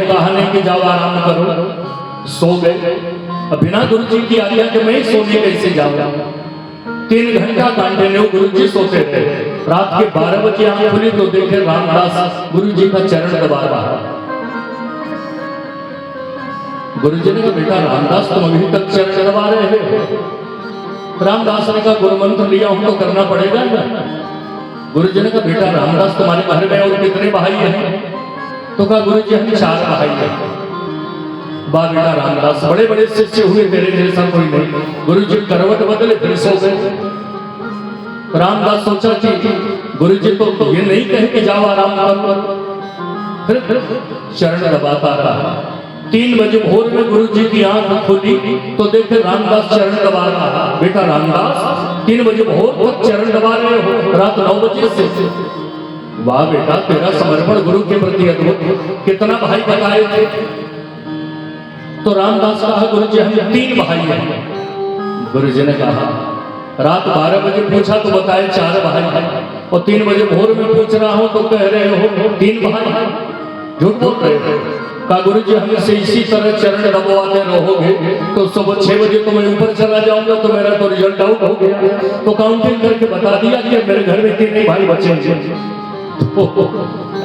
कहानी की जाओ आराम करो, सो गए। अब बिना गुरु जी की आज्ञा के मैं सोने कैसे जाऊंगा? 3 घंटा कंटिन्यू गुरु जी सोते थे। रात के 12 बजे आंख खुली तो देखे रामदास गुरु जी का चरण दबा रहा। गुरु जी ने कहा, बेटा रामदास तुम अभी तक चरण दबा रहे हो? रामदास ने कहा, गुरु मंत्र लिया हूं तो करना पड़ेगा ना। गुरु जी ने कहा, बेटा रामदास तुम्हारे घर में और कितने भाई हैं? तो कहा, गुरु जी हम 4 भाई हैं। बा बेटा रामदास, बड़े बड़े शिष्य हुए, तेरे जैसा कोई नहीं। गुरु जी करवट बदले फिर सो गए। रामदास सोचा कि गुरु जी तो ये नहीं कहे कि जाओ आराम करो, फिर चरण दबाता रहा। 3 बजे भोर में गुरु जी की आंख खुली तो देखे रामदास चरण दबा रहा। बेटा रामदास 3 बजे भोर तक चरण दबा रहे हो, रात 9 बजे से? वाह बेटा, तेरा समर्पण गुरु के प्रति अद्भुत। कितना भाई बताए थे? तो रामदास कहा, गुरु जी हम 3 भाई हैं। गुरु जी ने कहा, रात 12 बजे पूछा तो बताए 4 भाई हैं, और 3 बजे भोर में पूछ रहा हूं तो कह रहे हो 3 भाई हैं। झूठ बोल रहे हो। कहा, गुरु जी हमसे इसी तरह चरण दबाते रहोगे तो सुबह 6 बजे तो मैं ऊपर चला जाऊंगा, तो मेरा तो रिजल्ट आउट हो गया। तो काउंटिंग करके बता दिया कि मेरे घर में 3 भाई बचे।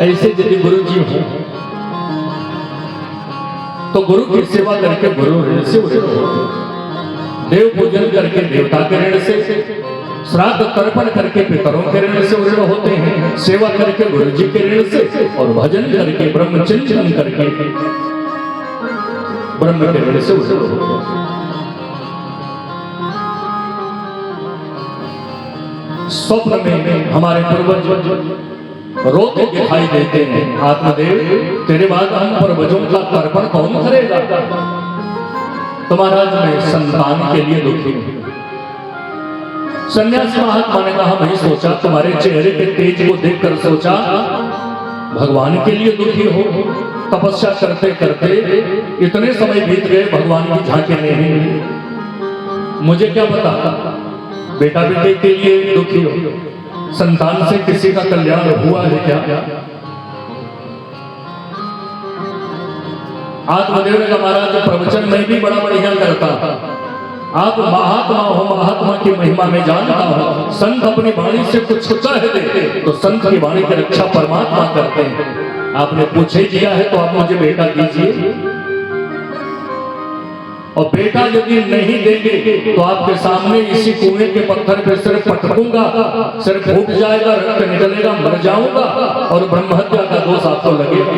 ऐसे यदि गुरु जी हो तो गुरु की सेवा करके गुरु ऋण से उड़े हो, देव पूजन करके देवता के ऋण से, श्राद्ध तर्पण करके पितरों के ऋण से उड़े होते हैं, सेवा करके गुरु जी के ऋण से, और भजन करके ब्रह्मचिंतन करके ब्रह्म के ऋण से उड़े होते हैं। स्वप्न में हमारे पूर्वज रोते दिखाई देते हैं, आत्मदेव तेरे बाद हम पूर्वजों का तर्पण कौन करेगा? तो महाराज मैं संतान के लिए दुखी हूं। सन्यासी महात्मा ने कहा, मैं सोचा तुम्हारे चेहरे के तेज को देखकर सोचा भगवान के लिए दुखी हो। तपस्या करते करते इतने समय बीत गए, भगवान की झांकी नहीं। मुझे क्या पता बेटा बेटे के लिए दुखी हो, संतान से किसी का कल्याण हुआ है क्या? आत्मदेव ने कहा, महाराज प्रवचन में भी बड़ा बढ़िया करता था। आप महात्मा हो, महात्मा की महिमा में जानता हूं। संत अपनी वाणी से कुछ कह दे तो संत की वाणी की रक्षा परमात्मा करते हैं। आपने पूछे दिया है तो आप मुझे बेटा दीजिए, और बेटा यदि नहीं देंगे तो आपके सामने इसी कुएं के पत्थर पे सिर पटकूंगा, सिर फूट जाएगा, रक्त निकलेगा, मर जाऊंगा, और ब्रह्महत्या का दोष आपको लगेगा।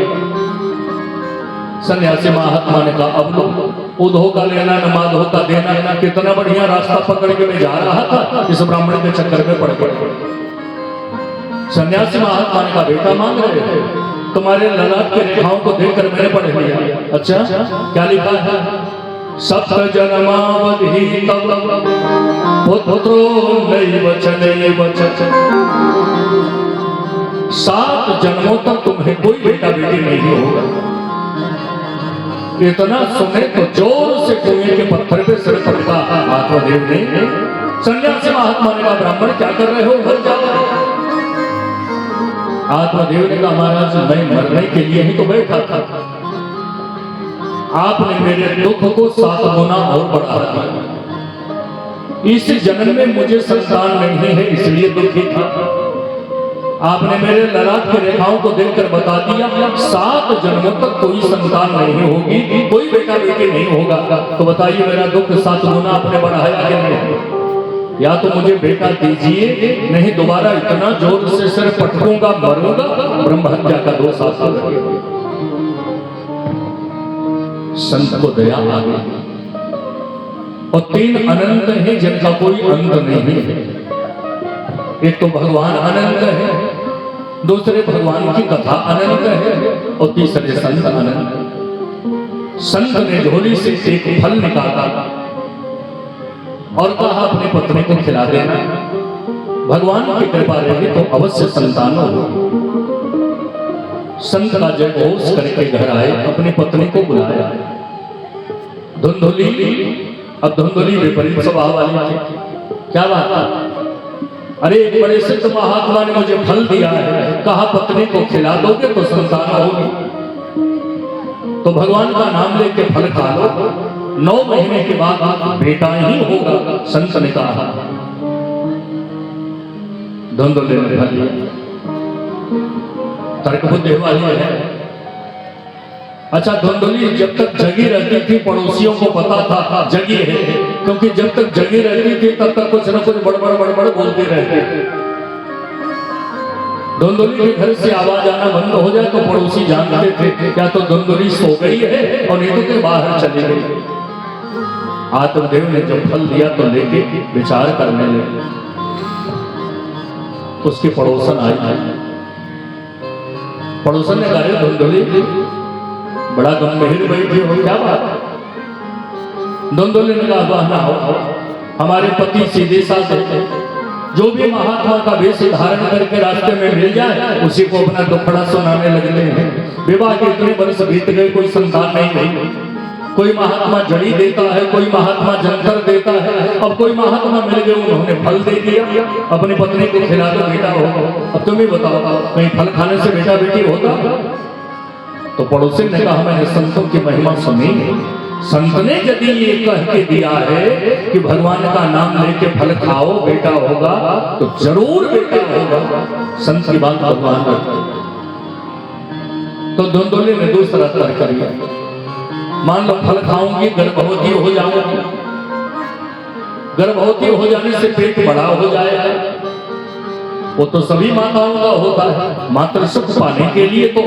सन्यासी महात्मा ने कहा, अब लो उधो का लेना न माधो का देना। कितना बढ़िया रास्ता पकड़ के मैं जा रहा था, इस ब्राह्मण के चक्कर में पड़ गया। सन्यासी महात्मा ने कहा, बेटा मांग रहे थे, तुम्हारे ललाट के रेखाओं को देखकर मैंने पढ़ लिया। अच्छा क्या लिखा है? सप्त जन्मावधि तव पुत्रो नैव नैव 7 जन्मों तक तुम्हें कोई बेटा बेटी नहीं होगा। इतना सुने तो जोर से कुएं के पत्थर पे सिर पटका आत्मदेव ने। सन्यासी महात्मा ने कहा, ब्राह्मण क्या कर रहे हो, मर जाओ। आत्मदेव ने कहा, महाराज मैं मरने के लिए ही तो बैठा था, आपने मेरे दुख को 7 गुना और बढ़ा दिया। इस जन्म में मुझे संतान नहीं है इसलिए दुखी था। आपने मेरे ललाट की रेखाओं को देखकर बता दिया 7 जन्मों तक कोई संतान नहीं होगी, कोई बेटा बेटी नहीं होगा। तो बताइए मेरा दुख 7 गुना आपने बढ़ाया कि नहीं? या तो मुझे बेटा दीजिए, नहीं दोबारा इतना जोर से सिर पटकूंगा, मरूंगा, ब्रह्महत्या का दोष आपको लगेगा। संत को दया आ गई, और 3 अनंत हैं जिनका कोई अंत नहीं है। एक तो भगवान अनंत है, दूसरे भगवान की कथा अनंत है, और तीसरे संत अनंत। संत ने झोली से एक फल निकाला और कहा, अपनी पत्नी को खिला देना, भगवान की कृपा रही तो अवश्य संतान हो। संत का जय घोष करके घर आए, अपनी पत्नी को बुलाया। धुंधुली, अब धुंधुली विपरीत स्वभाव वाली थी। क्या बात? अरे एक बड़े सिद्ध महात्मा ने मुझे फल दिया है, कहा पत्नी को खिला दोगे तो संतान होगी। तो भगवान का नाम लेके फल खा लो, 9 महीने के बाद बेटा ही होगा, संत ने कहा। धुंधुली ने फल लिया, तर्क बुद्धि वाली है। अच्छा, धुंधुली जब तक जगी रहती थी पड़ोसियों को पता था जगी है, क्योंकि जब तक जगी रहती थी तब तक कुछ न कुछ बड़बड़ बोलते रहते। धुंधुली के घर से आवाज आना बंद हो जाए तो पड़ोसी जानते थे क्या तो धुंधुली सो गई है और नहीं तो के बाहर चली गई। आत्मदेव ने जब फल दिया तो लेके विचार करने लगे। उसकी पड़ोसन आई, पड़ोसन ने कहा, धुंधुली बड़ा गंभीर बैठी हो, क्या बात है? धुंधुली ने कहा, आओ, हमारे पति सीधे साधे, जो भी महात्मा का वेश धारण करके रास्ते में मिल जाए उसी को अपना दुखड़ा सुनाने लगते हैं। विवाह के इतने वर्ष बीत गए, कोई संतान नहीं हुई। कोई महात्मा जड़ी देता है, कोई महात्मा जंतर देता है, अब कोई महात्मा मिल गए, उन्होंने फल दे दिया, अपनी पत्नी को खिला दो बेटा हो। अब तुम ही बताओ, कहीं फल खाने से बेटा बेटी होता? तो पड़ोसी ने कहा, मैंने संतों की महिमा सुनी, संत ने यदि ये कह के दिया है कि भगवान का नाम लेके फल खाओ बेटा होगा, तो जरूर बेटा होगा। संत की बात भगवान करते। तो धुंधुली ने दूसरा तर्क किया, मान लो फल खाऊंगी, गर्भवती हो जाऊंगी, गर्भवती हो जाने से पेट बड़ा हो जाएगा, वो तो सभी माताओं का होता है। मात्र सुख पाने के लिए तो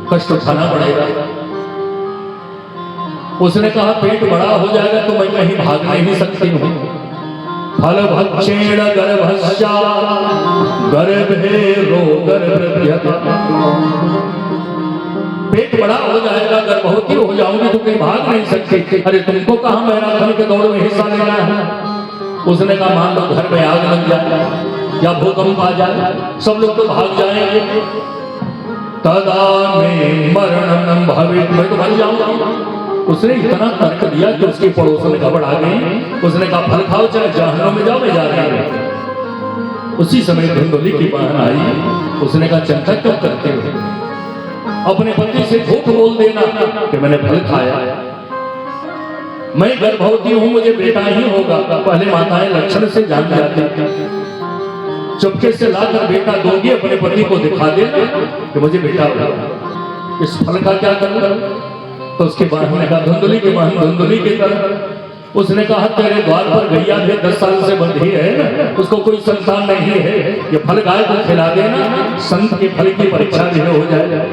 कष्ट उठाना पड़ेगा। उसने कहा, पेट बड़ा हो जाएगा तो मैं कहीं भाग नहीं सकती हूँ। फल भक्षेण गर्भस्या गर्भे रोगर्भ्यता। पेट बड़ा हो जाएगा, गर्भवती हो जाऊंगी तो कहीं भाग नहीं सकती। अरे तुमको कहा मैराथन के दौड़ में हिस्सा लेना है? उसने कहा, मान लो घर में आग लग जाए या भूकंप आ जाए, सब लोग तो भाग जाएंगे। तदा में मरणम भवित, मैं तो मर जाऊंगा। उसने इतना तर्क दिया कि उसकी पड़ोसन घबरा गई। उसने कहा, फल खाओ चाहे जहन्नुम में जाओ, मैं जा रही हूं। उसी समय धुंधुली की बहन आई। उसने कहा, चिंता क्यों करते हो? अपने पति से झूठ बोल देना कि मैंने फल खाया, मैं गर्भवती हूं, मुझे बेटा ही होगा। पहले माताएं लक्षण से जान जाती थी। चुपके से लाकर बेटा दोगी, अपने पति को दिखा देना कि मुझे बेटा होगा। इस फल का क्या करना? तो उसके बहन ने कहा, धुंधुली की बहन धुंधुली की तरह। उसने कहा, तेरे द्वार पर गैया भी 10 साल से बंधी है, उसको कोई संतान नहीं है, ये फल गाय को खिला देना, संत के फल की परीक्षा भी हो जाए।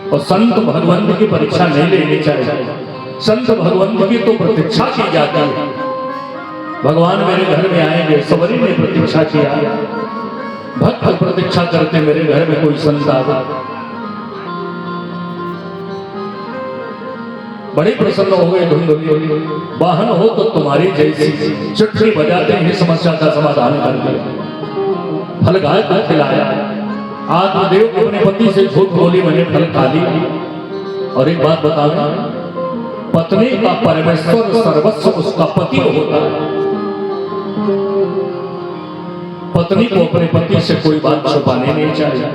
और संत भगवंत की परीक्षा नहीं लेनी चाहिए। संत भगवंत की तो प्रतीक्षा की जाती है। भगवान मेरे घर में आएंगे, सबरी ने प्रतीक्षा किया, भक्त प्रतीक्षा करते मेरे घर में कोई संत आवे। बड़े प्रसन्न हो गए धुंधुली। वाहन हो तो तुम्हारी जैसी, चुटकी बजाते ही समस्या का समाधान कर दिया। फल गाय को खिलाया। आत्मदेव को अपने पति से झूठ बोली, मैंने फल खा ली। और एक बात बताना, पत्नी का परमेश्वर सर्वस्व उसका पति होता है। पत्नी को अपने पति से कोई बात छुपानी नहीं चाहिए,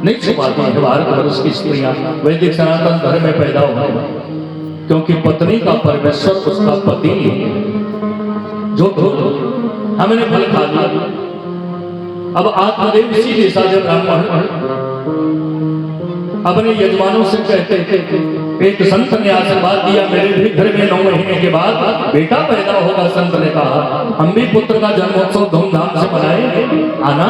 नहीं छुपाती है। भारतवर्ष की स्त्रियां वैदिक सनातन धर्म में पैदा हुई, क्योंकि पत्नी का परमेश्वर उसका पति है। जो हमने फल खा लिया। अब आत्मदेव सीधे साधे ब्राह्मण अपने यजमानों से कहते थे, एक संत ने आशीर्वाद दिया, मेरे भी घर में 9 महीने के बाद बेटा पैदा होगा। संत ने कहा, हम भी पुत्र का जन्मोत्सव धूमधाम से मनाएंगे, आना।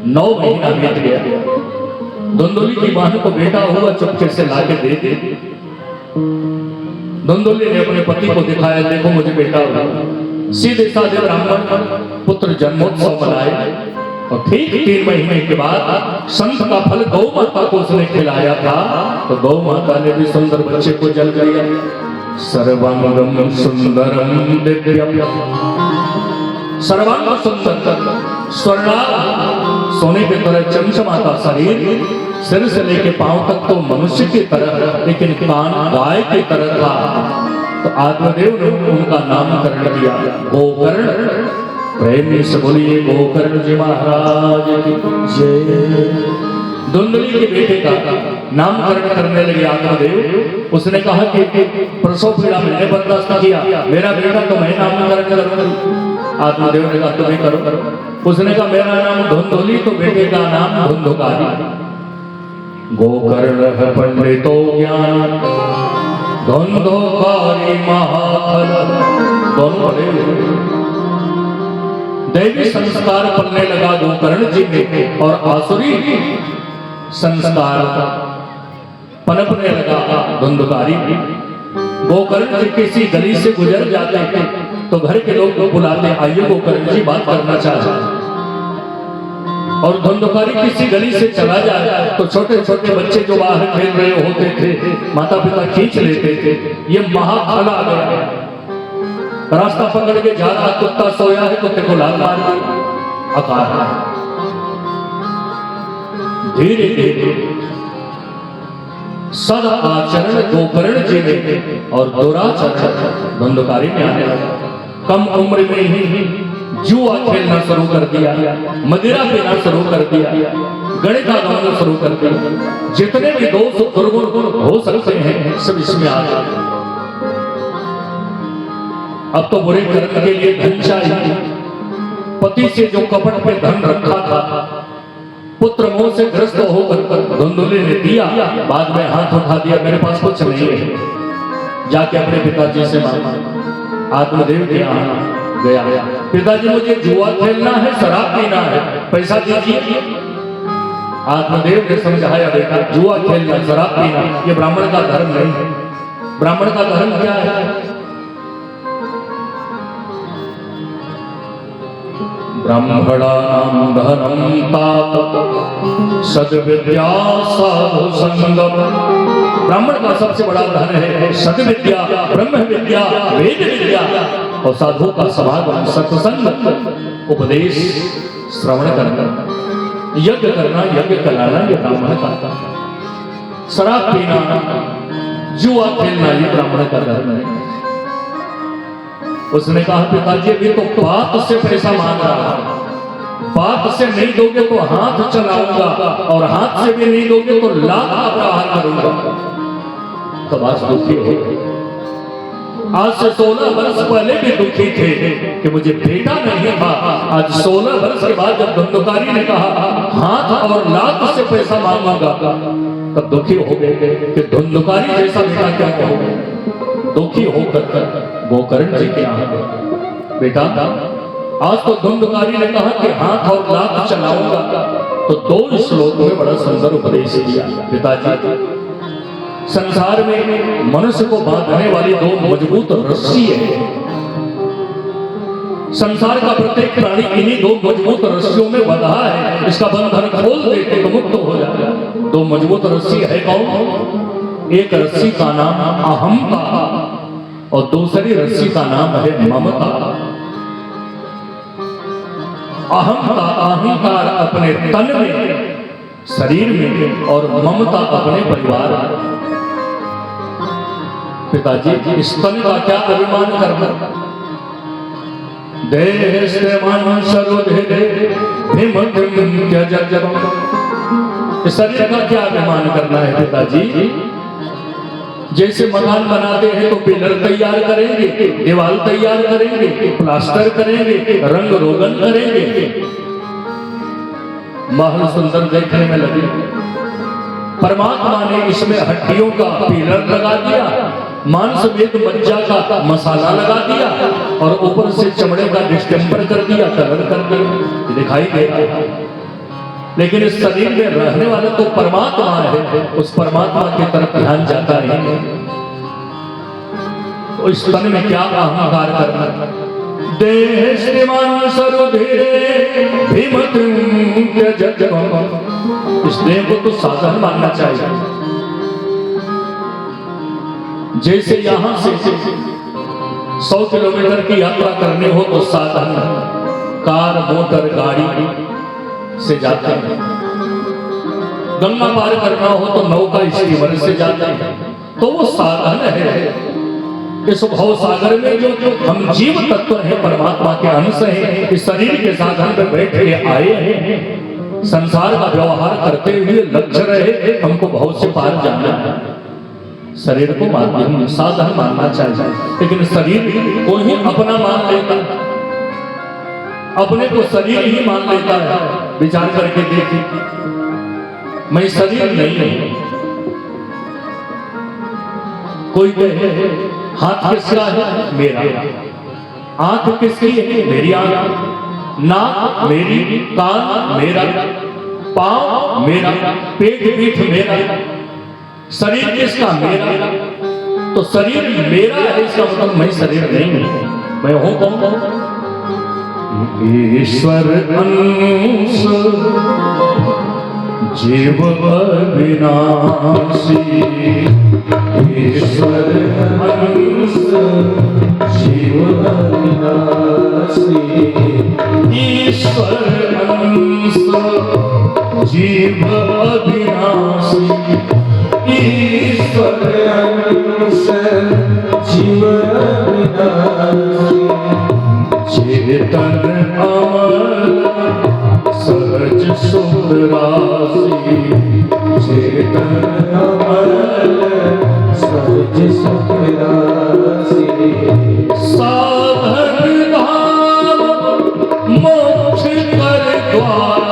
9 महीना बीत गया। धुंधुली की बहन को बेटा हुआ, चुपके से लाके दे दे। धुंधुली ने अपने पति को दिखाया, देखो मुझे बेटा हुआ। सीधे साधे ब्राह्मण पुत्र जन्मोत्सव मनाए। और ठीक 3 महीने के बाद संत का फल गौ माता को उसने खिलाया था, तो गौ माता ने भी सुंदर बच्चे को जल दिया। सर्वांगम सुंदरम दिव्यम, सर्वांग सुंदर, स्वर्णा सोने की तरह चमचमाता शरीर, सिर से लेके पांव तक तो मनुष्य की तरह, लेकिन कान गाय की तरह था। तो आत्मदेव ने उनका नामकरण किया गोकर्ण। प्रेमी से बोलिए गोकर्ण जी महाराज की जय। धुंधली के बेटे का नामकरण करने लगे आत्मदेव। उसने कहा कि प्रसव पीड़ा मैंने बर्दाश्त किया, मेरा बेटा तो मैं नामकरण करूंगा। आत्मदेव ने कहा तुम्हें करो। उसने कहा मेरा नाम धुंधली, तो बेटे का नाम धुंधकारी। गोकर्ण पंडितो ज्ञान धुंधकारी महाफल, दोनों पढ़े हुए। दैवी संस्कार पलने लगा गोकर्ण जी में और आसुरी संस्कार पनपने लगा धुंधकारी में। गोकर्ण जी किसी गली से गुजर जाते थे तो घर के लोग बुलाते, आइए गोकर्ण जी बात करना चाहते। और धुंधकारी किसी गली से चला जाए तो छोटे छोटे बच्चे जो बाहर खेल रहे होते थे माता पिता खींच लेते थे, ये महाफल आ गया। रास्ता पकड़ के जा रहा कुत्ता सोया है, कुत्ते को लात मार अकार। धीरे धीरे सद आचरण गोकर्ण जी में और दुराचरण धुंधकारी में आने लगा। कम उम्र में ही जुआ खेलना शुरू कर दिया, मदिरा पीना शुरू कर दिया, गणिका गाना शुरू कर दिया। जितने भी दोष दुर्गुण हो सकते हैं सब इसमें आ गए। अब तो बुरे कर्म के लिए धन चाहिए। पति से जो कपट पे धन रखा था, पुत्र मोह से ग्रस्त होकर धुंधली ने दिया, बाद में हाथ उठा दिया, मेरे पास कुछ नहीं है। जाके अपने पिताजी से मांगा। आत्मदेव के यहाँ गया, पिताजी मुझे जुआ खेलना है, शराब पीना है, पैसा दीजिए। आत्मदेव ने समझाया बेटा जुआ खेलना शराब पीना ये ब्राह्मण का धर्म नहीं है। ब्राह्मण का धर्म क्या है? ब्राह्मणानां धर्मं तात सद्विद्या साधु संगम। ब्राह्मण का सबसे बड़ा धन है सद्विद्या, ब्रह्म विद्या, वेद विद्या और साधु का समागम, सत्संग, उपदेश, श्रवण करना, यज्ञ करना, यज्ञ कराना ये ब्राह्मण का। शराब पीना, जुआ खेलना ये ब्राह्मण का धर्म है। उसने कहा पिताजी अभी तो बात से पैसा मांग रहा है, बात से नहीं दोगे तो हाथ चलाऊंगा और हाथ से भी नहीं दोगे तो लात का प्रहार करूंगा। तब आज दुखी हो गए। आज से 16 वर्ष पहले भी दुखी थे कि मुझे बेटा नहीं था। आज 16 वर्ष के बाद जब धुंधकारी ने कहा हाथ और लात से पैसा मांगूंगा तब दुखी हो गए कि धुंधकारी जैसा बेटा क्या कहोगे। दुखी होकर गोकर्ण जी के यहाँ गए, बेटा आज तो धुंधकारी ने कहा कि हाथ और लात चलाऊंगा, तो 2 श्लोक में बड़ा सुंदर उपदेश दिया। पिताजी संसार में मनुष्य को बांधने वाली 2 मजबूत रस्सी है। संसार का प्रत्येक प्राणी इन्हीं 2 मजबूत रस्सियों में बंधा है। इसका बंधन खोल देते तो मुक्त हो जाएगा। 2 मजबूत रस्सी है कौन? एक रस्सी का नाम अहंता और दूसरी रस्सी का नाम है ममता। अहंता अहंकार अपने तन में, शरीर में और ममता अपने परिवार में। पिताजी इस तन का क्या अभिमान करना? देह से मन शरीर का क्या अभिमान करना है पिताजी? जैसे मकान बनाते हैं तो पिलर तैयार करेंगे, दीवार तैयार करेंगे, प्लास्टर करेंगे, रंग रोगन करेंगे, महल सुंदर देखने में लगे। परमात्मा ने इसमें हड्डियों का पिलर लगा दिया, मांस वेद मज्जा का मसाला लगा दिया और ऊपर से चमड़े का डिस्टेम्पर कर दिया, कलर कर दिया, दिखाई दे रहा है। लेकिन इस शरीर में रहने वाला तो परमात्मा है, उस परमात्मा की तरफ ध्यान जाता नहीं। तो इस तन में क्या अहंकार करना? देह श्रीमान सरुधीरे भीमतिं त्यजत्वम्। इस देह को तो साधन मानना चाहिए। जैसे यहां से 100 किलोमीटर की यात्रा करनी हो तो साधन कार, मोटर, गाड़ी से जाते हैं। गंगा पार करना हो तो नौका, स्टीमर से जाते हैं। तो वो साधन है। इस भव सागर में जो हम जीव तत्व हैं, परमात्मा के अंश हैं, इस शरीर के साधन पर बैठ के आए हैं। संसार का व्यवहार करते हुए लक्ष्य रहे हमको बहुत से पार जाना है। शरीर को माध्यम साधन मानना चाहिए, लेकिन शरीर को ही अपना मान लेता है, अपने को शरीर ही मान लेता है। विचार करके देखिए, मैं शरीर नहीं हूं। कोई कहे हाथ किसका है? मेरा। आंख किसकी है? मेरी आंख। नाक मेरी, कान मेरा, पांव मेरा, पेट पीठ मेरा। शरीर किसका? मेरा। तो शरीर मेरा है, इसका मतलब मैं शरीर नहीं हूं। मैं हूं कौन? ईश्वर अंश जीव अविनाशी। ईश्वर अंश जीव अविनाशी। ईश्वर अंश जीव अविनाशी। ईश्वर अंश जीव अविनाशी। चेतन अमर सहज सुख राशि। चेतन अमर सहज सुख राशि। साधन धाम मोक्ष कर द्वार।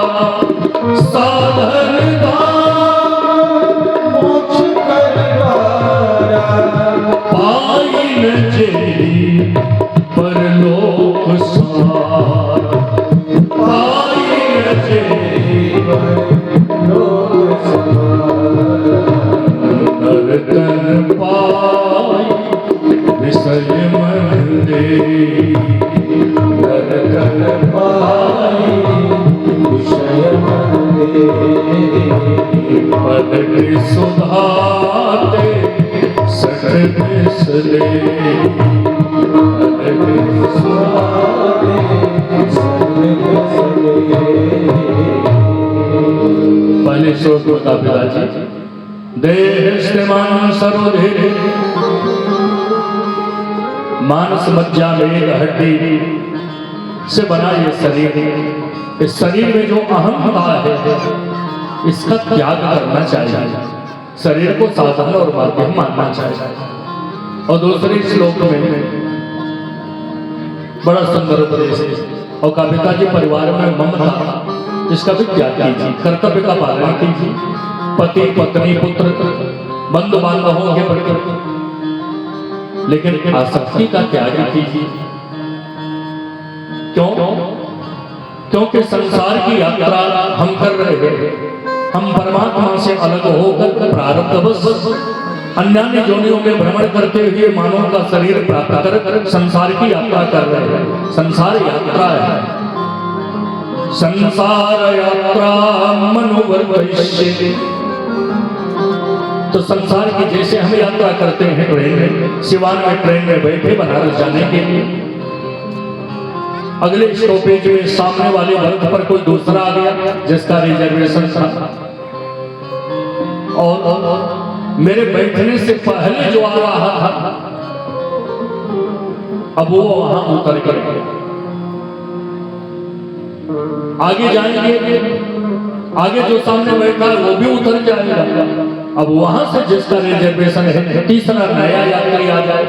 साधन धाम मोक्ष कर द्वार। पाई न जेरी परलोक सार। पाई न जेरी परलोक सार। नरतन पाई विषय मन दे। नरतन पाई विषय मन दे। पद के सुधाते सठ बिसरे। पहले श्लोक बता पिताजी। देहस्तेमान सर्वधीरे मानस मज्जा मेद हड्डी से बना ये शरीर। इस शरीर में जो अहंता है इसका त्याग करना चाहिए। शरीर को साधन और माध्यम मानना चाहिए। और दूसरे श्लोक में बड़ा सुंदर उपदेश है। और कविता जी परिवार में ममता, इसका भी त्याग कीजिए। कर्तव्य का पालन कीजिए। पति पत्नी पुत्र बंधु बांधवों के प्रति, लेकिन आसक्ति का त्याग कीजिए। क्यों? क्योंकि संसार की यात्रा हम कर रहे हैं। हम परमात्मा से अलग होकर प्रारब्धवश अन्य जोनियों में भ्रमण करते हुए मानव का शरीर प्राप्त कर संसार की यात्रा कर रहे हैं। संसार यात्रा है। संसार यात्रा मनुवर्तयिष्ये। तो संसार की जैसे हम यात्रा करते हैं ट्रेन में, सिवान में ट्रेन में बैठे बनारस जाने के लिए, अगले स्टॉपेज में सामने वाले वर्ग पर कोई दूसरा आ गया जिसका रिजर्वेशन था, और मेरे बैठने से पहले जो आ रहा था अब वो वहां उतर कर आगे जाएंगे। आगे जो सामने बैठा है वो भी उतर जाएगा। अब वहां से जिसका रिजर्वेशन है तीसरा नया यात्री आ जाए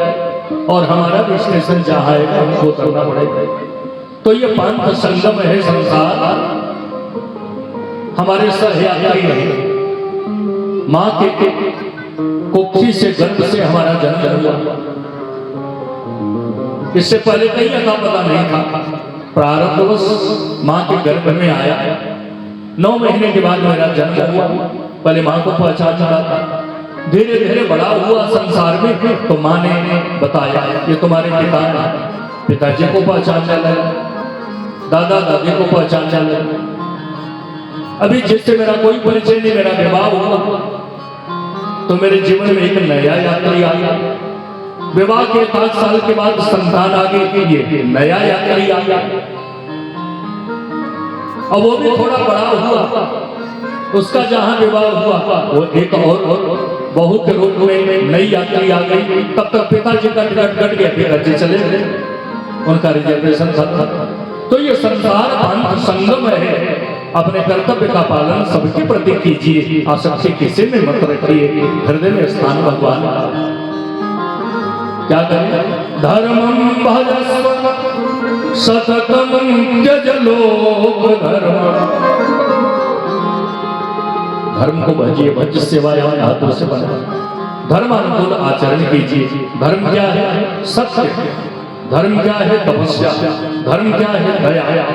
और हमारा भी स्टेशन जहां है हमको उतरना पड़ेगा। तो ये पांच संगम है संसार। हमारे सहयात्री है। माँ के कोखी से गर्भ से हमारा जन्म हुआ। इससे पहले कहीं का पता नहीं था। प्रारब्धवश माँ के गर्भ में आया। 9 महीने के बाद मेरा जन्म हुआ। पहले माँ को पहचाना था। धीरे धीरे बड़ा हुआ संसार में तो माँ ने बताया ये तुम्हारे पिता हैं। पिताजी को पहचानने लगा, दादा दादी को पहचानने लगा। अभी जिससे मेरा कोई परिचय नहीं, मेरा विवाह हुआ तो मेरे जीवन में एक नया यात्री आया। विवाह के 5 साल के बाद संतान आ गई, ये नया यात्री आया। अब वो भी थोड़ा बड़ा हुआ। उसका जहां विवाह हुआ वो एक और बहू के रूप में नई यात्री आ गई। तब तक पिताजी का टिकट कट गया, पिताजी चले गए, उनका रिजर्वेशन था। तो ये संसार संगम है। अपने कर्तव्य का पालन सबके प्रति कीजिए, आसक्ति किसी में मत रखिए, हृदय में स्थान भगवान का। क्या करें? धर्मं भजस्व सततम त्यज लोक धर्म। धर्म को भजिए, भज सेवा धातु से बना। धर्मानुकूल आचरण कीजिए। धर्म क्या है? सत्य। धर्म क्या है? तपस्या। धर्म क्या है? दया।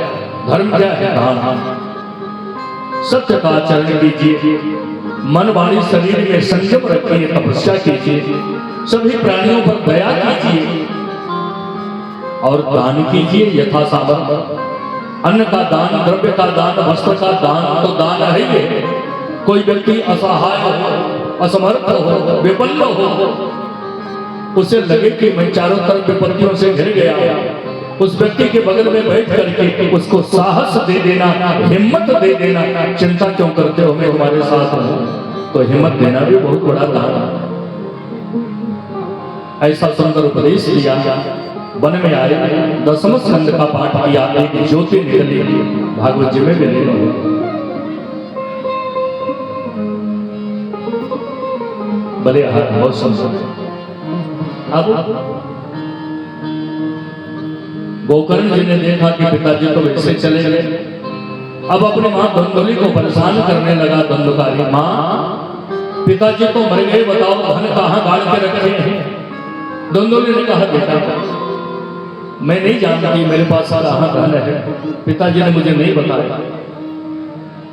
धर्म क्या है? दान। सत्य का आचरण कीजिए, मन वाणी शरीर में संयम रखिए, तपस्या कीजिए, सभी प्राणियों पर दया कीजिए और दान कीजिए यथा सामर्थ्य। अन्न का दान, द्रव्य का दान, वस्त्र का दान तो दान है ही। कोई व्यक्ति असहाय हो, असमर्थ हो, विपन्न हो, उसे लगे कि मैं चारों तरफ विपत्तियों से घिर गया, उस व्यक्ति के बगल में बैठ करके उसको साहस दे देना, हिम्मत दे देना। चिंता क्यों करते हो, मैं तुम्हारे साथ हूं। तो हिम्मत देना भी बहुत बड़ा दान है। ऐसा सुंदर उपदेश दिया। वन में आए, दसम स्कंद का पाठ किया, एक ज्योति निकली, भागवत जी में विलीन हो। भले हाथ बहुत सुंदर। अब गोकर्ण जी ने देखा कि पिताजी तो वैसे चले गए, अब अपनी मां धुंधुली को परेशान करने लगा। धुंधुकारी, मां पिताजी तो मर गए, बताओ धन कहां गाड़ के रखे हैं? धुंधुली ने कहा, बेटा मैं नहीं जानती मेरे पास कहां धन है, पिताजी ने मुझे नहीं बताया।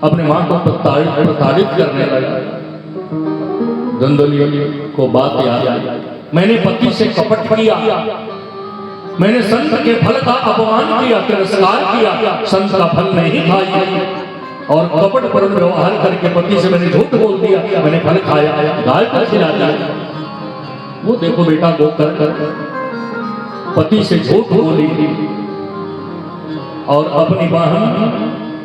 अपने मां को प्रताड़ित करने लगा। धुंधुली को बात याद आई, मैंने पति से कपट किया, मैंने संत के फल का अपमान किया, तिरस्कार किया, संत का फल नहीं खाई और कपटपूर्ण व्यवहार करके पति से मैंने झूठ बोल दिया, मैंने फल खाया, गाय को खिला दिया। वो देखो बेटा, वो कर पति से झूठ बोली और अपनी बहन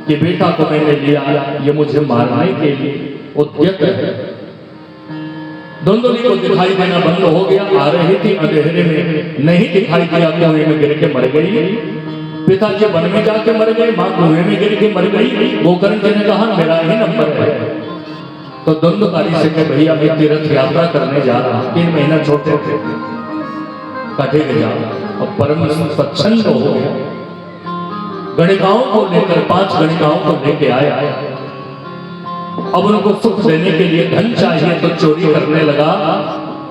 के बेटा को मैंने लिया, ये मुझे मारने के लिए उद्यत है। धुंधुली को दिखाई देना बंद हो गया, आ रही थी अंधेरे में, नहीं दिखाई दिया, कुएं में गिर के मर गई। पिताजी वन में जाके मर गए, मां कुएं में गिर के मर गई। गोकर्ण जी ने कहा, मेरा ही नंबर है। तो धुंधुकारी से कहे, भैया मैं तीर्थ यात्रा करने जा रहा, 3 महीना छोटे थे, कटे गया और परम स्वच्छंद हो गया। गणिकाओं को लेकर 5 गणिकाओं को लेके आया। अब उनको सुख देने के लिए धन चाहिए तो चोरी करने लगा।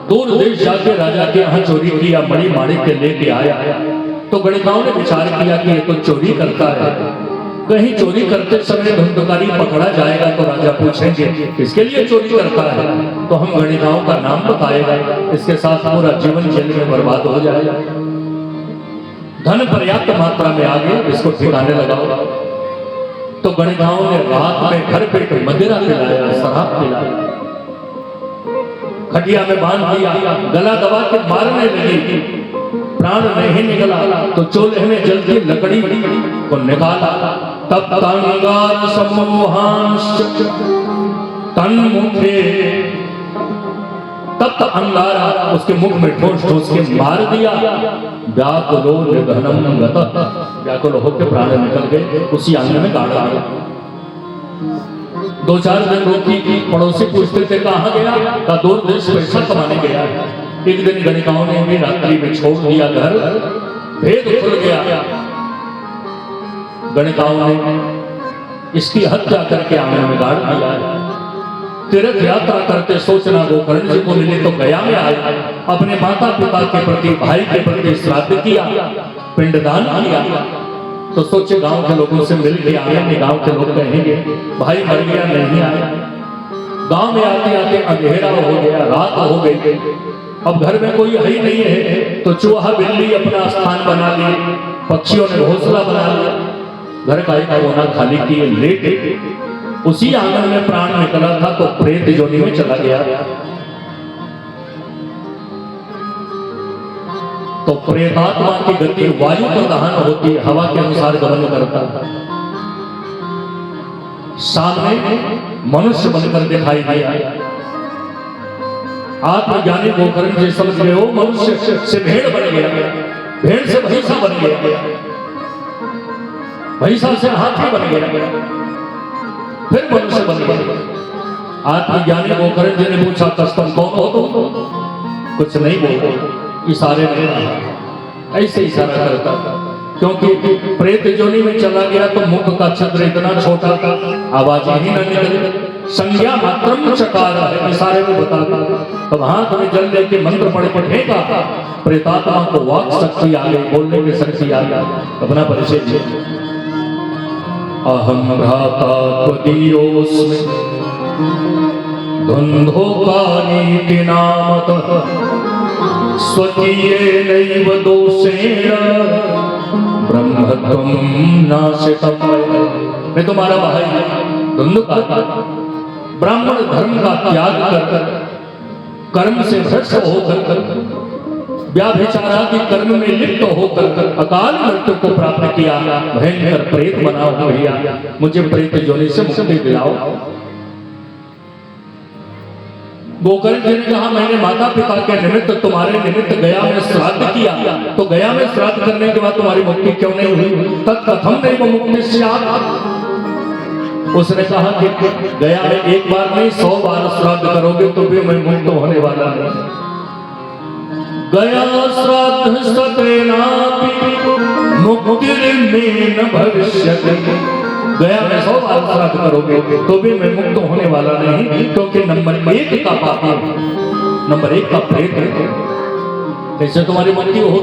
दूर देश जाके राजा के यहाँ चोरी किया, मणि माणिक के लेके आया। तो गणिकाओं ने विचार किया कि ये तो चोरी करता है, कहीं चोरी करते समय धुंधुकारी पकड़ा जाएगा तो राजा पूछेंगे किसके लिए चोरी करता है, तो हम गणिकाओं का नाम बताएगा, इसके साथ पूरा जीवन जेल में बर्बाद हो जाएगा। धन पर्याप्त मात्रा में आ गया, इसको ठिकाने लगाओ। तो गणिकाओं ने रात में घर पेट मदिरा पिलाया, शराब पिलाया, खटिया में बांध दिया, गला दबा के मारने लगी। प्राण नहीं निकला तो चूल्हे में जलती लकड़ी को निकाला। तब तंगार समूहांश तन्मुखे, तब तक अंगारा उसके मुख में ठोस ठोस के मार दिया। व्याकुलो निधनम गतः, व्याकुल होकर प्राण निकल गए, उसी आंगन में गाड़ दिया। 2-4 दिन रोकी, पड़ोसी पूछते थे कहाँ गया, का दूर देश पैसा कमाने गया। एक दिन गणिकाओं ने भी रात्रि में छोड़ दिया घर, भेद खुल गया। गणिकाओं ने इसकी हत्या करके आंगन में गाड़ दिया। तीर्थ यात्रा करते सोचना गोकर्ण जी को मिले तो गया में आए, अपने माता पिता के प्रति, भाई के प्रति श्राद्ध किया, पिंडदान किया। तो सोचे गांव के लोगों से मिल के आए, नहीं गांव के लोग कहेंगे भाई मर गया, नहीं आया। गांव में आते आते अंधेरा हो गया, रात हो गई, अब घर में कोई है ही नहीं है। तो चूहा बिल्ली अपना स्थान बना लिए, पक्षियों ने घोंसला बना लिया, घर का एक कोना खाली किए, लेटे उसी आंगन में प्राण निकला था तो प्रेत योनि में चला गया। तो प्रेतात्मा की गति वायु का दहन होती है, हवा के अनुसार गमन करता है। सामने मनुष्य बनकर दिखाई दिया। आत्मज्ञानी गोकर्ण जी समझ गए, वो मनुष्य से भेड़ बन गया, भेड़ से भैंसा बन गया, भैंसा से हाथी बन गया। फिर मनुष्य बन गए। आत्मज्ञानी गोकर्ण जी ने पूछा, कस्तम कौन हो तुम? कुछ नहीं बोलो, इशारे में रहा, ऐसे इशारा करता था, क्योंकि प्रेत योनि में चला गया तो मुख का छिद्र इतना छोटा था, आवाज ही न निकली। संज्ञा मात्रम चकार है, इशारे में बताता। तब हाथ में जल लेके मंत्र पढ़ पढ़ेगा, प्रेतात्मा को वाक शक्ति आ गई, बोलने की शक्ति आ गई। अपना परिचय दीजिए। अहम भ्राता त्वदीयोऽस्मि धुन्धोकानीति नामतः स्वकीयेनैव दोषेण ब्रह्मत्वं नाशितम्। मैं तुम्हारा भाई धुन्धुकार, ब्राह्मण धर्म का त्याग कर कर्म से भ्रष्ट होकर व्याभिचारादि कर्म में लिप्त होकर अकाल मृत्यु को प्राप्त किया, भयंकर प्रेत बना हो भैया, मुझे प्रेत योनि से मुक्ति दिलाओ। गोकर्ण जी ने कहा, मैंने माता पिता के निमित्त तुम्हारे निमित्त गया में श्राद्ध किया, तो गया में श्राद्ध करने के बाद तुम्हारी मुक्ति क्यों नहीं हुई? तत्कथम नहीं वो मुक्ति स्यात्। उसने कहा कि गया में एक बार नहीं 100 बार श्राद्ध करोगे तो भी मैं मुक्त होने वाला नहीं। गया श्राद्ध सतेनापि मुक्तिर्न भविष्यति। गया में 100 बार श्राद्ध करोगे तो भी मैं मुक्त होने वाला नहीं, क्योंकि नंबर 1 का पापी, नंबर 1 का प्रेत है। कैसे तुम्हारी मुक्ति हो?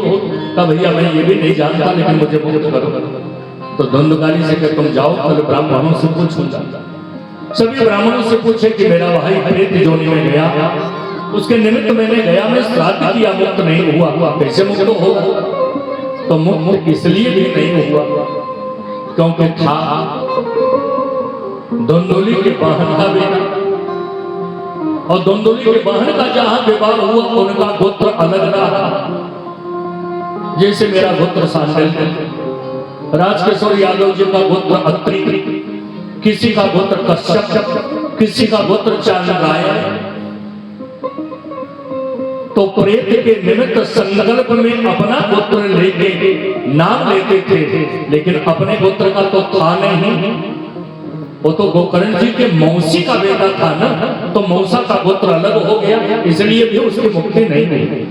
तब भैया मैं ये भी नहीं जानता, लेकिन मुझे मुक्त करो। तो धुंधकारी से कि तुम जाओ, कल ब्राह्मणों से पूछूंगा। सभी ब्राह्मणों से पूछे कि मेरा भाई प्रेत योनि में गया, उसके निमित्त मैंने गया में श्राद्ध किया, मुक्त नहीं हुआ, कैसे मुक्त होगा? तो मुक्त इसलिए भी नहीं हुआ क्योंकि था धुंधुली के बहन का बेटा, और धुंधुली के बहन का जहां विवाह हुआ उनका गोत्र अलग रहा। जैसे मेरा गोत्र सांडल, राजकिशोर यादव जी का गोत्र अत्रि, किसी का गोत्र कश्यप, किसी का गोत्र चांद्रायण। तो प्रेत के निमित्त संकल्प में अपना गोत्र लेके नाम लेते थे, लेकिन अपने गोत्र का तो था नहीं। वो तो गोकर्ण जी के मौसी का बेटा था ना, तो मौसा का गोत्र अलग हो गया, इसलिए भी उसकी मुक्ति नहीं हुई।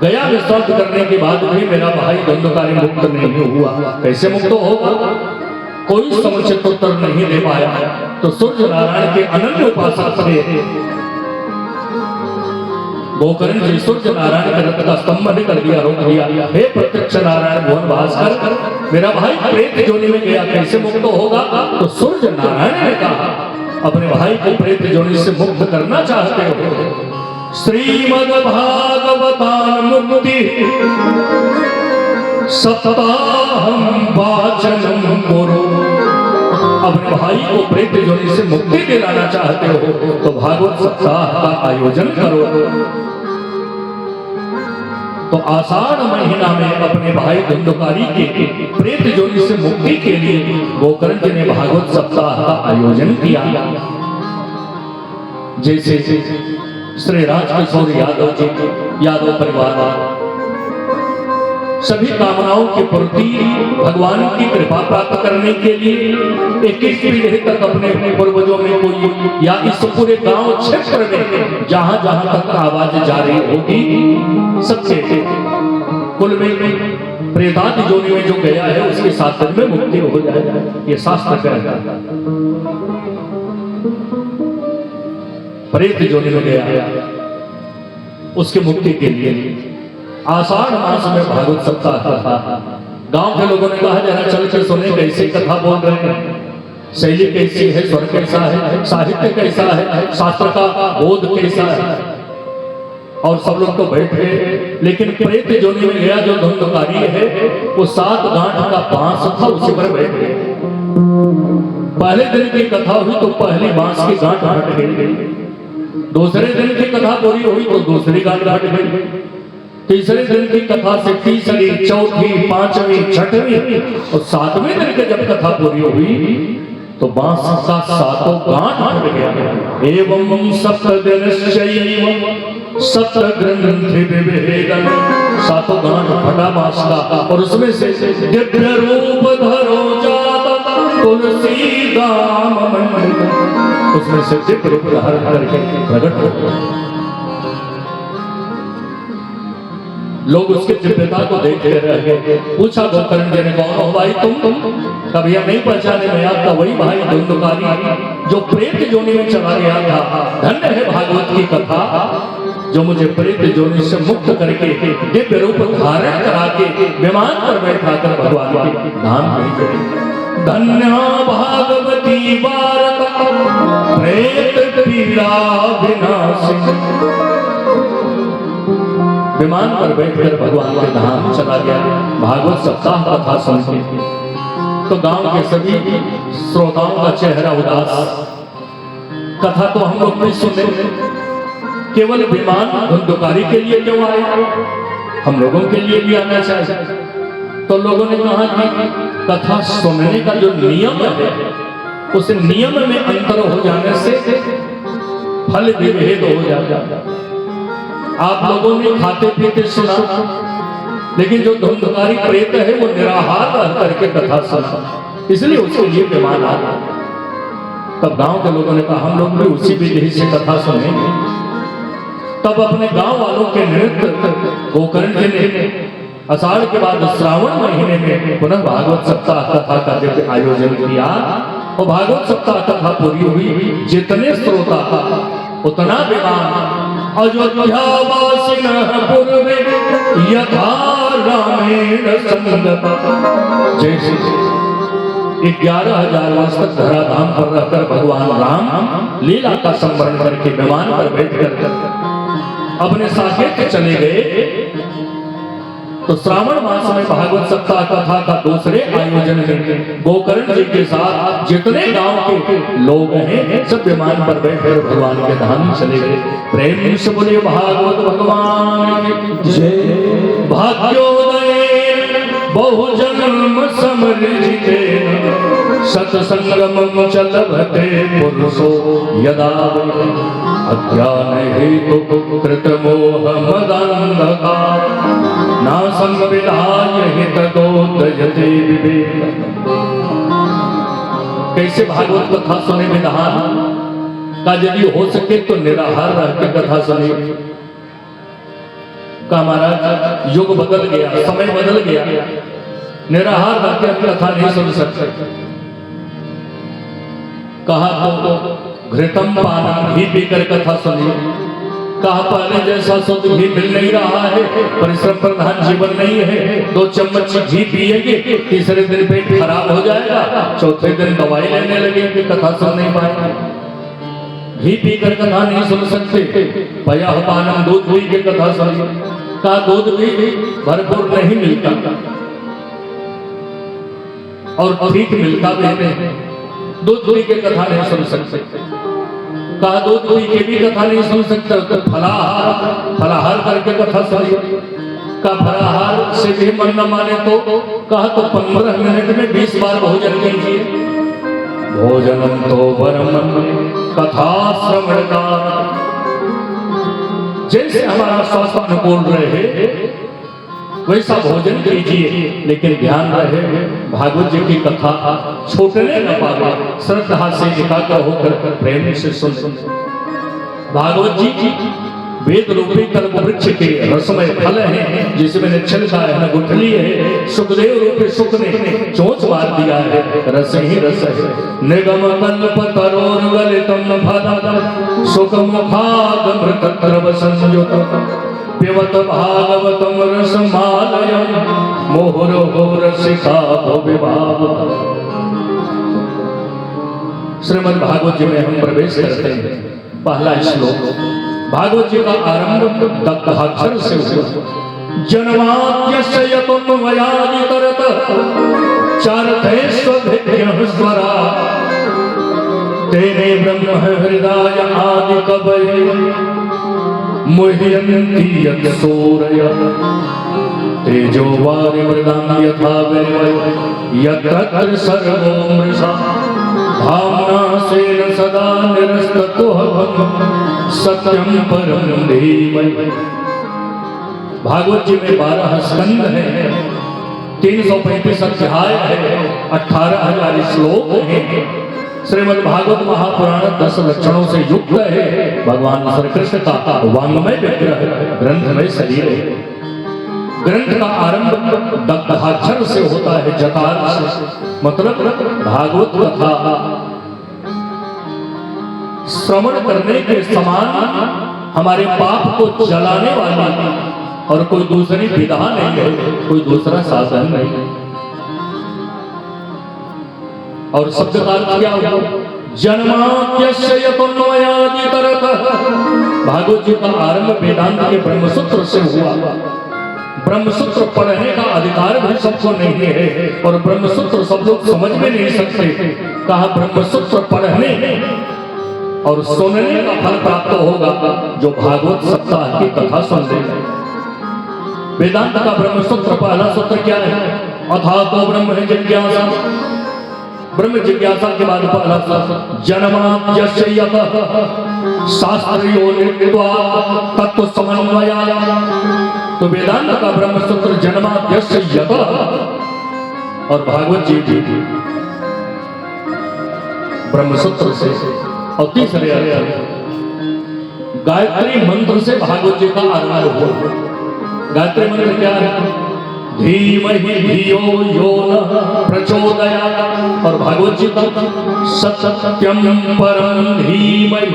गया में श्राद्ध करने के बाद भी मेरा भाई धुंधकारी मुक्त नहीं हुआ, कैसे मुक्त होगा? कोई समुचित उत्तर नहीं दे पाया। तो सूर्य नारायण के अनन्य उपासक थे गोकर्ण जी। सूर्य नारायण के रथ का स्तंभ ने कर दिया, रोक दिया। हे प्रत्यक्ष नारायण भुवन भास्कर, मेरा भाई प्रेत योनि में गया, कैसे मुक्त होगा? तो सूर्य नारायण ने कहा, अपने भाई को प्रेत योनि से मुक्त करना चाहते हो? श्रीमद् भागवतान मुक्ति सप्ताहम वाचनम कुरु। अपने भाई को प्रेत योनि से मुक्ति दिलाना चाहते हो तो भागवत सप्ताह का आयोजन करो। तो आषाढ़ महीना में अपने भाई धुंधकारी के प्रेत योनि से मुक्ति के लिए गोकर्ण जी ने भागवत सप्ताह का आयोजन किया। जैसे श्री राजकिशोर यादव जी, यादव परिवार सभी कामनाओं की पूर्ति भगवान की कृपा प्राप्त करने के लिए 21 पीढ़ी तक अपने पूर्वजों में कोई, या इस पूरे गांव क्षेत्र में जहां जहां तक आवाज जारी होगी, सबसे कुल में प्रेतात्म योनि में जो गया है उसके साथ में मुक्ति हो जाएगा, ये शास्त्र कहता है। प्रेत योनि में गया उसकी मुक्ति के लिए आषाढ़ मास में भागवत सप्ताह था। गांव के लोगों ने कहा जरा चल कर सुने, कैसी कथा बोल रहे हैं, शैली कैसी है, स्वर कैसा है, साहित्य कैसा है, शास्त्र का बोध कैसा है। और सब लोग तो बैठ गए, लेकिन प्रेत योनि में गया जो धुंधकारी है वो 7 गांठ का बांस था, उसी पर बैठ गए। पहले दिन की कथा हुई तो पहली बांस की गांठ हट गई, दूसरे दिन की कथा पूरी हुई तो दूसरी गांठ हट गई, तीसरे दिन की कथा से तीसरी, चौथी, पांचवी, छठवीं और 7वें दिन की जब कथा पूरी हुई तो बांस का 7 गांठ हट गया। एवं सप्तदिनश्चैव सप्तग्रंथि विभेदन, 7 गांठ फटा बांस का, और उसमें से दिव्य रूप धरो जाता तुलसी दाम मंडित, उसमें से दिव्य रूप धारण करके प्रकट हो। लोग उसके दिव्यता को देखते रह गए। पूछा गोकर्ण जी ने, कौन हो भाई तुम? कभी हम नहीं पहचाने, मैं आपका वही भाई धुंधकारी जो प्रेत जोनि में चला गया था। धन्य है भागवत की कथा जो मुझे प्रेत जोनि से मुक्त करके दिव्य रूप धारण करा के विमान पर बैठा कर भगवान के धाम भेजे। धन्य भागवती वार्ता प्रेत पीड़ा विनाशिनी। विमान पर बैठकर भगवान के धाम चला गया। भागवत सप्ताह कथा सुन के तो गांव के सभी श्रोताओं का चेहरा उदास। कथा तो हम लोग नहीं सुने, केवल विमान धुंधकारी के लिए क्यों आए? हम लोगों के लिए भी आना चाहिए। तो लोगों ने कहा कि कथा सुनने का जो नियम है, उस नियम में अंतर हो जाने से फल विभेद हो जाता। आप लोगों ने खाते पीते सुना, लेकिन जो धुंधकारी प्रेत है वो निराहार रह करके कथा सुना, इसलिए उसके लिए विमान आ। तब गांव के लोगों ने कहा हम लोग भी उसी विधि से कथा सुनेंगे। तब अपने गांव वालों के नृत्य गोकर्ण जी ने आषाढ़ के बाद श्रावण महीने में पुनः भागवत सप्ताह कथा का दिव्य आयोजन किया। और भागवत सप्ताह कथा पूरी हुई। जितने श्रोता था उतना विमान अयोध्यावासिनः पूर्वे यथा रामेण संगता। जैसे 11,000 वर्ष तक धराधाम पर रहकर भगवान राम लीला का संवरण करके विमान पर बैठकर अपने साकेत चले गए। तो श्रावण मास में भागवत सप्ताह कथा का दूसरे आयोजन में गोकर्ण जी के साथ जितने गांव के लोग हैं सब विमान पर बैठकर भगवान के धाम चले गए। प्रेम से बोले भागवत भगवान की जय। भाग्योदय बहु जन्म समर्जिते सत्संगम चलभते पुरुषो यदा अज्ञान हेतु कृत मोह मदान्धकार ना संविधाय हितगोदयते विवेक। कैसे भागवत कथा सुने विधान का? यदि हो सके तो निराहार रह के कथा सुने। का महाराज युग बदल गया, समय बदल गया, निराहार रह के कथा नहीं सुन सकते। कहा तो घृतम पानम, घी पीकर कथा सुनिए। कहा पहले जैसा शुद्ध घी मिल नहीं रहा है, परिश्रम प्रधान जीवन नहीं है। 2 चम्मच घी पिएंगे, तीसरे दिन पेट खराब हो जाएगा, चौथे दिन दवाई लेने लगेंगे, कथा सुन नहीं पाएंगे। घी पीकर कथा नहीं सुन सकते। पयाह पानम, दूध पी के कथा सुनिए। कहा दूध भी भरपूर नहीं मिलता और ठीक मिलता भी नहीं, दूध पी के कथा नहीं सुन सकते। कहा दूध पी के भी कथा नहीं सुन सकते तो फलाहार करके कथा सुनिए। का फलाहार से भी मन न माने तो कहा तो 15 मिनट में 20 बार भोजन कीजिए। भोजनम तो परम कथा श्रवण का। जैसे हमारा स्वास्थ्य अनुकूल रहे वैसा भोजन कीजिए, लेकिन ध्यान रहे भागवत जी की कथा छूटने न पावे। श्रद्धा से एकाग्र होकर प्रेम से सुन। भागवत जी की वेद रूपी कल्प वृक्ष के रसमय फल हैं, जिसमें न छिलका है न गुठली है। सुखदेव रूपी सुख ने चोंच मार दिया है, रस ही रस है। निगम कल्प तरोर गलितम फलम सुख मुखादमृत द्रव संयुत पिबत भागवतम रसमालयम मोहरो रसिका विभाव। श्रीमद् भागवत जी में हम प्रवेश करते हैं। पहला श्लोक भागवत जी का आरंभ दत्ताक्षर से हुआ। जन्माद्यस्य यतोन्मयादितरत चारथे स्वभिज्ञः स्वरा तेने ब्रह्म हृदय आदि कवये मुह्यन्ति यत्सूरय तेजो वारिमृदां यथा विनिमयो यत्र सर्वो मृषा धाम्ना स्वेन सदा निरस्तकुहकं सत्यं परं धीमहि। भागवत जी में 12 स्कंद हैं 335 अध्याय है, 18,000 श्लोक हैं। श्रीमद् भागवत महापुराण 10 लक्षणों से युक्त है। भगवान श्री कृष्ण का वांग्मय विग्रह, ग्रंथ में शरीर है। ग्रंथ का आरंभ दग्धाक्षर से होता है, जकार से, मतलब भागवत कथा श्रवण करने के समान हमारे पाप को जलाने वाली और कोई दूसरी विधा नहीं है, कोई दूसरा साधन नहीं है। और शब्द का अर्थ क्या होगा? जन्माद्यस्य यतोन्वयादितरतः। भागवत जी का आरंभ वेदांत के ब्रह्मसूत्र से हुआ। ब्रह्मसूत्र पढ़ने का अधिकार भी सबको नहीं है और ब्रह्मसूत्र सब लोग समझ में नहीं सकते। कहा ब्रह्मसूत्र पढ़ने और सुनने का फल प्राप्त होगा जो भागवत सप्ताह की कथा सुन लेगा। वेदांत का ब्रह्मसूत्र पहला सूत्र क्या है? अथातो ब्रह्म जिज्ञासा। ब्रह्म जिज्ञासा के बाद पहला सूत्र जन्माद्यस्य यतः शास्त्रियो नित्वा तत्व समन्वया। तो वेदांत का ब्रह्मसूत्र जन्माद्यस्य यतः और भागवत जी ब्रह्मसूत्र से। और तीसरे गायत्री मंत्र से भागवत जी का आरंभ हुआ। गायत्री मंत्र क्या है? धीमहि धियो यो नः प्रचोदयात्। और भागवत जी का सत्यम परम धीमहि।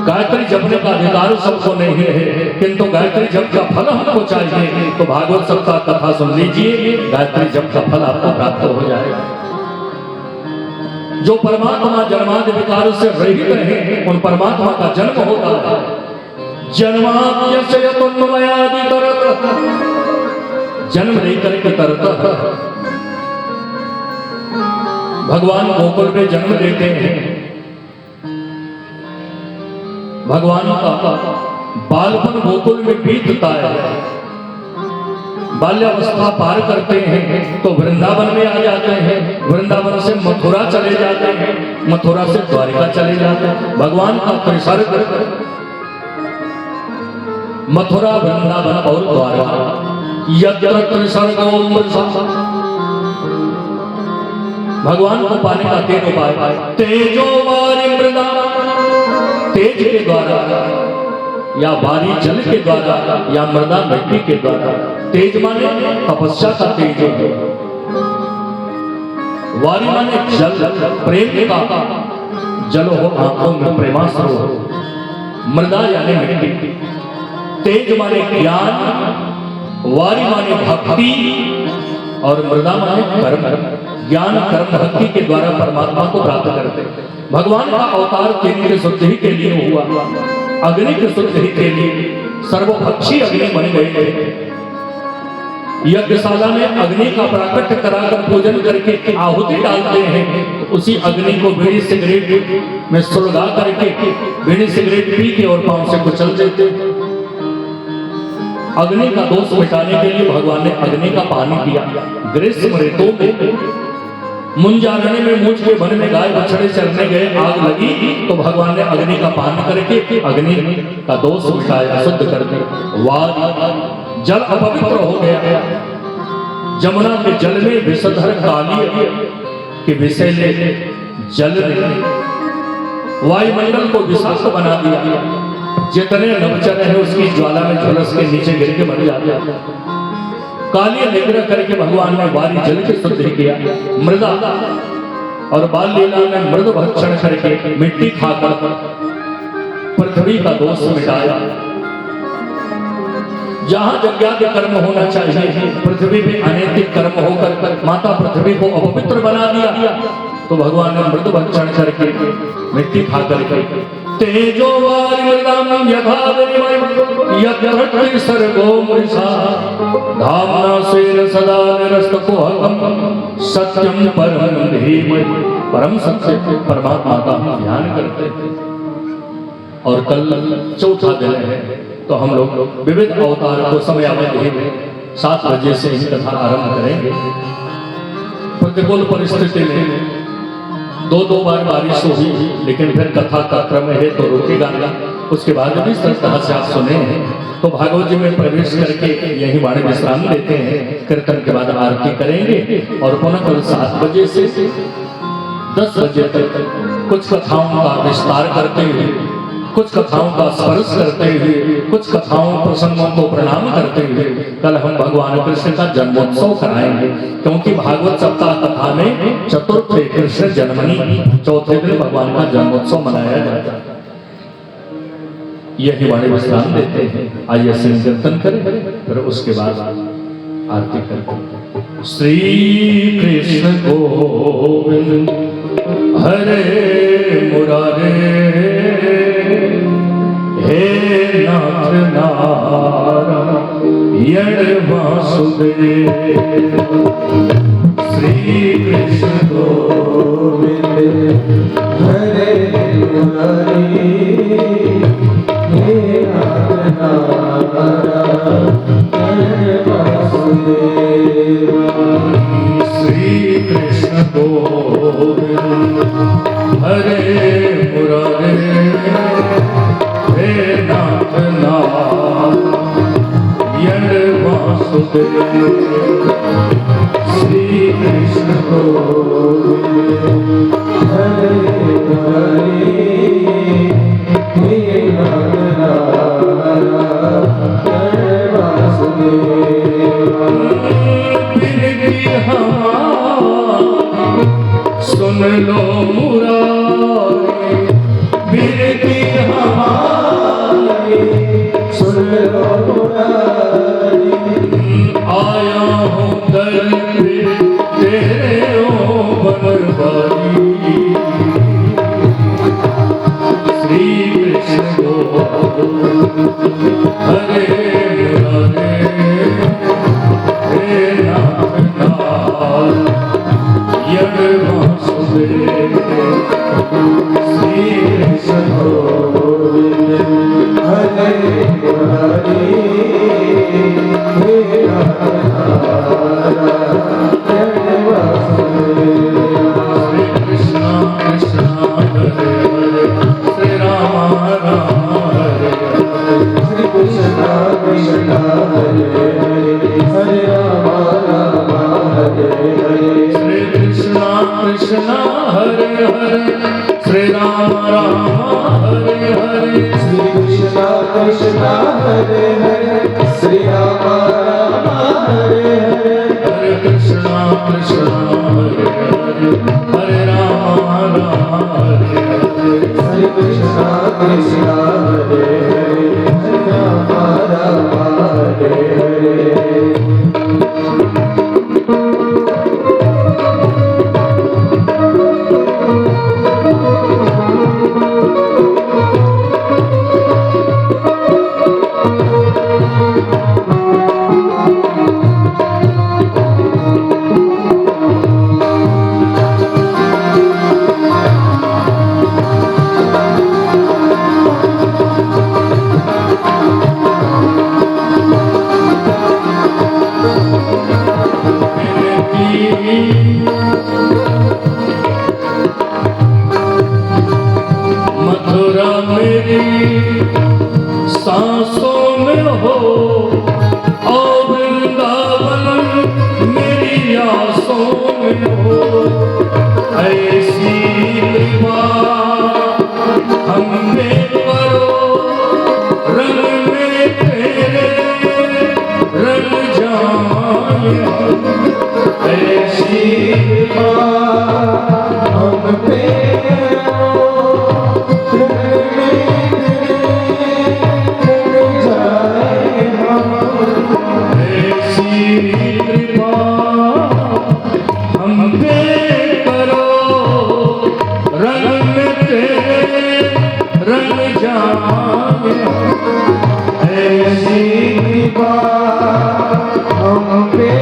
गायत्री जपने का अधिकार सबको नहीं है, किंतु गायत्री जप का फल हमको चाहिए तो भागवत सप्ताह कथा सुन लीजिए, गायत्री जप का फल आपको प्राप्त हो जाएगा। जो परमात्मा जन्मादि विकार से रहित रहे उन परमात्मा का जन्म होता है। जन्माद्यस्य यतोन्वयादितरतः। जन्म लेकर के तरतः भगवान गोकुल में जन्म लेते हैं। भगवान का बालपन गोकुल में बीतता है। बाल्यावस्था पार करते हैं तो वृंदावन में आ जाते हैं। वृंदावन से मथुरा चले जाते हैं, मथुरा से द्वारिका चले जाते हैं। भगवान का त्रिसर्ग मथुरा, वृंदावन और द्वारका। यत्र त्रिसर्गो मृषा। भगवान को पाने का 3 उपाय। तेजो वारि मृदा। तेज के द्वारा या वारी जल के द्वारा या मृदा मिट्टी के द्वारा। तेज माने तपस्या का तेज है। वारी माने जल, प्रेम का जल हो, आंखों में प्रेमास्त्र हो। मृदा यानी मिट्टी। तेज माने ज्ञान, वारी माने भक्ति और मृदा माने कर्म। ज्ञान कर्म भक्ति के द्वारा परमात्मा को प्राप्त करते हैं। भगवान का अवतार तेज की शुद्धि के लिए हुआ, अग्नि की शुद्धि के लिए सर्वभक्षी अग्नि बन गए। यज्ञशाला में अग्नि का प्राकट्य कराकर पूजन करके आहुति डालते हैं तो उसी अग्नि को बीड़ी सिगरेट में सुलगा करके बीड़ी सिगरेट पी के और पांव से कुचल देते। अग्नि का दोष मिटाने के लिए भगवान ने अग्नि का पानी दिया। ग्रीष्म ऋतु में मुंजारने में मूंछ के वन में गाय बछड़े चरने गए, आग लगी तो भगवान ने अग्नि का पान करके अग्नि का दोष मिटाया, शुद्ध कर दिया। वाद जल अपवित्र हो गया। जमुना के जल में विषधर काली के विषय ले जल ने वायुमंडल को विषाक्त बना दिया। जितने नवचर है उसकी ज्वाला में झुलस के नीचे गिर के मर जाते। काली निग्रह करके भगवान ने वारी जल की शुद्धि किया। मृदा और बाल लीला में मृद भक्षण करके मिट्टी खाकर पृथ्वी का दोष मिटाया। जहां यज्ञादि कर्म होना चाहिए पृथ्वी में अनैतिक कर्म होकर माता पृथ्वी को अपवित्र बना दिया तो भगवान ने मृद भक्षण करके मिट्टी खाकर तेजो वारिमृदं यथा सर्गो मृषा धामना स्वेन सदा निरस्तकोहकं सत्यम परम धीमहि। परम सत्य परमात्मा का हम ध्यान करते हैं। और कल चौथा दिन है तो हम लोग विविध अवतार को समयावधि में 7 बजे से ही कथा आरंभ करेंगे। प्रतिकूल परिस्थिति में दो बार बारिश हुई, लेकिन फिर कथा का क्रम है तो रुकेगा ना। उसके बाद भी श्रद्धा से आप सुने हैं तो भागवत जी में प्रवेश करके यही वाणी विश्राम लेते हैं। कीर्तन के बाद आरती करेंगे और पुनः कल 7 बजे से 10 बजे तक कुछ कथाओं का विस्तार करते हुए, कुछ कथाओं का स्पर्श करते हुए, कुछ कथाओं प्रसंगों को प्रणाम करते हुए कल हम भगवान कृष्ण का जन्मोत्सव कराएंगे। क्योंकि भागवत सप्ताह कथा में चतुर्थ कृष्ण जन्मनी, चौथे दिन भगवान का जन्मोत्सव मनाया जाता है। यही वाणी विश्राम देते हैं। आइए संकीर्तन करें, फिर उसके बाद आरती करते हैं। श्री कृष्ण गोविंद हरे मुरारे, हे नाथ नारायण वासुदेव। श्री कृष्ण गोविंद हरे मुरारे, हे नाथ नारायण वासुदेव। श्री कृष्ण गोविंद हरे मुरारे, हे नाथ नारायण वासुदेव। श्री कृष्ण गोविंद हरे मुरारे, हे नाथ नारायण वासुदेव। सुन लो मुरारी, बिनती हमारी सुन लो मुरारी। आया हूँ दर पे तेरे ओ बनवारी। श्री कृष्ण गोविंद हरे मुरारे, हे नाथ नारायण वासुदेव। श्री कृष्ण गोविंद हरे मुरारे, हे नाथ नारायण वासुदेव। श्री कृष्ण कृष्ण हरे हरे, श्री राम राम हरे हरे। श्री कृष्ण कृष्ण हरे हरे, हरे राम राम हरे हरे। श्री कृष्ण कृष्ण हरे हरे, श्री राम राम हरे हरे। श्री कृष्ण कृष्ण हरे हरे, श्री राम राम हरे हरे। हरे कृष्ण कृष्ण हरे हरे, हरे राम राम हरे हरे। हरे कृष्ण कृष्ण हरे हरे, हरे राम राम हरे हरे। मथुरा मेरी सांसों में हो, और वृंदावन मेरी आसों में हो। ऐसी कृपा हम पे करो, रंग में तेरे रंग जाए। ऐसी कृपा हम पे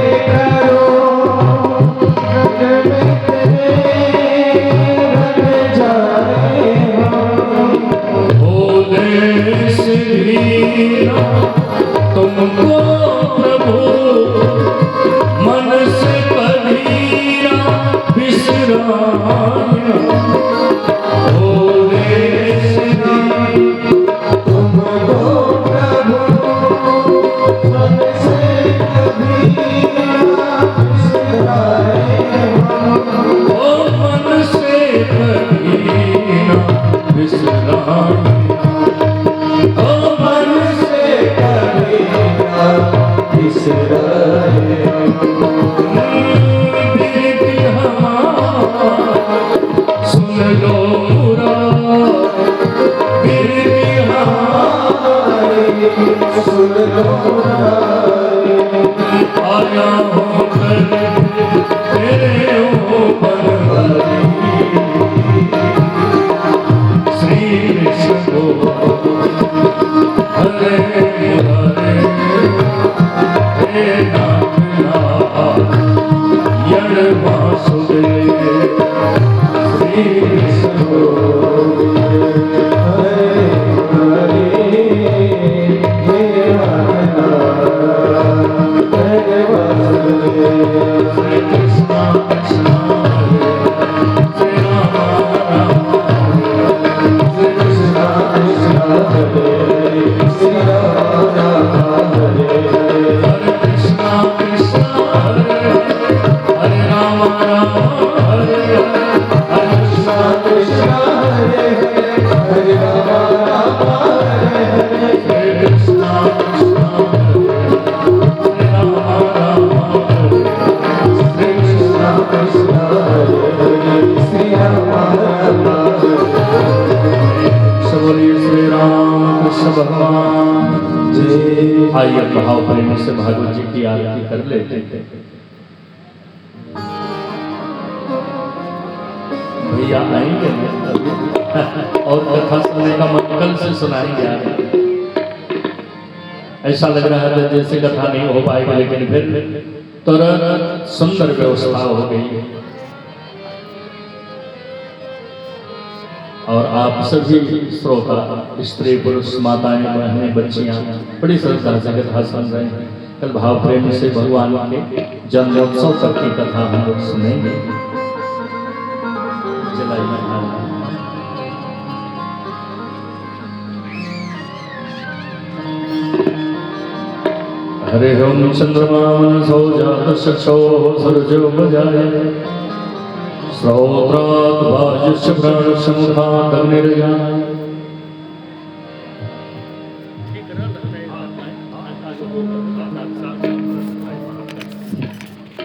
आइए भाव प्रेम से भागवत जी की आरती कर लेते हैं। भैया आएंगे और कथा सुनने का मन कल से सुनाएंगे आगे। ऐसा लग रहा है जैसे कथा नहीं हो पाएगी, लेकिन फिर तुरंत सुंदर व्यवस्था हो गई और आप सभी श्रोता, स्त्री पुरुष, माताएं, बहनें, बच्चियां बड़ी श्रद्धा से कथा सुन रहे हैं। कल भाव प्रेम से भगवान के जन्मोत्सव तक की कथा हम लोग सुनेंगे। हरे ओम चंद्रमा मनसो जात चक्षो सर्जो बजाय श्रोत्रात् वायुश्च प्राणश्च मुखात् अग्निर्जाय